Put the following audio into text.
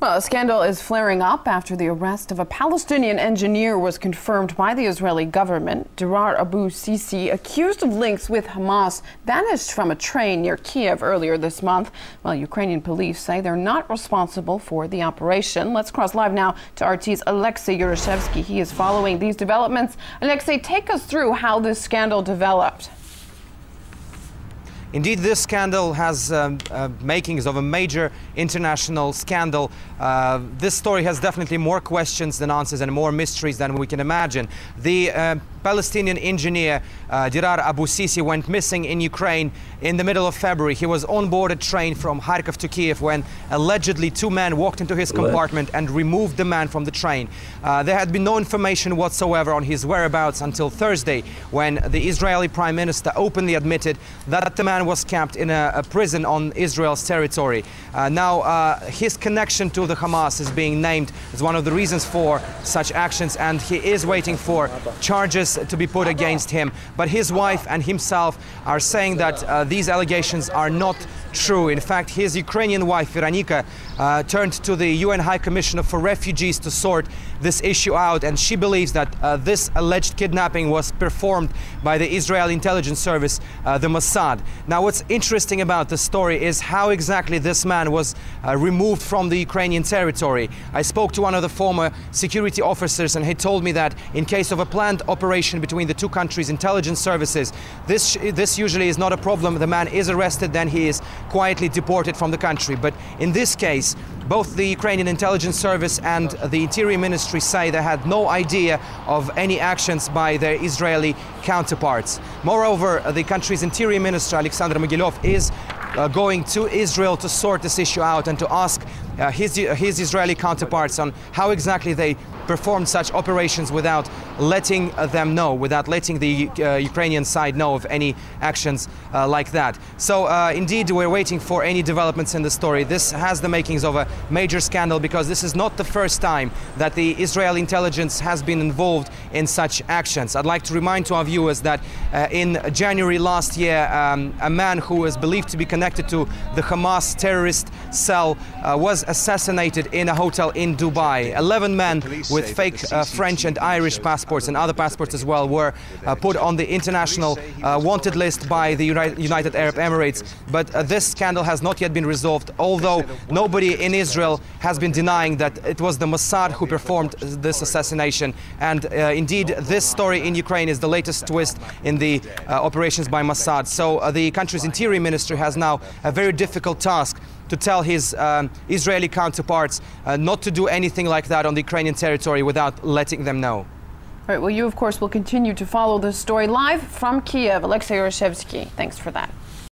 Well, a scandal is flaring up after the arrest of a Palestinian engineer was confirmed by the Israeli government. Dirar Abu Sisi, accused of links with Hamas, vanished from a train near Kiev earlier this month. Well, Ukrainian police say they're not responsible for the operation. Let's cross live now to RT's Alexey Yaroshevsky. He is following these developments. Alexey, take us through how this scandal developed. Indeed, this scandal has makings of a major international scandal. This story has definitely more questions than answers and more mysteries than we can imagine. The Palestinian engineer Dirar Abu Sisi went missing in Ukraine in the middle of February. He was on board a train from Kharkiv to Kiev when allegedly two men walked into his compartment and removed the man from the train. There had been no information whatsoever on his whereabouts until Thursday, when the Israeli Prime Minister openly admitted that the man was kept in a prison on Israel's territory. Now his connection to the Hamas is being named as one of the reasons for such actions, and he is waiting for charges to be put against him. But his wife and himself are saying that these allegations are not true. In fact, his Ukrainian wife, Veronica, turned to the UN High Commissioner for Refugees to sort this issue out, and she believes that this alleged kidnapping was performed by the Israeli intelligence service, the Mossad. Now, what's interesting about the story is how exactly this man was removed from the Ukrainian territory. I spoke to one of the former security officers, and he told me that in case of a planned operation between the two countries' intelligence services, this usually is not a problem. The man is arrested, then he is quietly deported from the country. But in this case, both the Ukrainian intelligence service and the Interior Ministry say they had no idea of any actions by their Israeli counterparts. Moreover, the country's Interior Minister, Alexey Yaroshevsky, is going to Israel to sort this issue out and to ask his Israeli counterparts on how exactly they performed such operations without letting them know, without letting the Ukrainian side know of any actions like that. So indeed, we're waiting for any developments in the story. This has the makings of a major scandal, because this is not the first time that the Israeli intelligence has been involved in such actions. I'd like to remind to our viewers that in January last year, a man who is believed to be connected to the Hamas terrorist cell was assassinated in a hotel in Dubai. 11 men with fake French and Irish passports and other passports as well were put on the international wanted list by the United Arab Emirates. But this scandal has not yet been resolved, although nobody in Israel has been denying that it was the Mossad who performed this assassination. And indeed, this story in Ukraine is the latest twist in the operations by Mossad. So the country's Interior Ministry has now a very difficult task to tell his Israeli counterparts not to do anything like that on the Ukrainian territory without letting them know. All right, well, you, of course, will continue to follow this story live from Kiev. Alexey Yaroshevsky, thanks for that.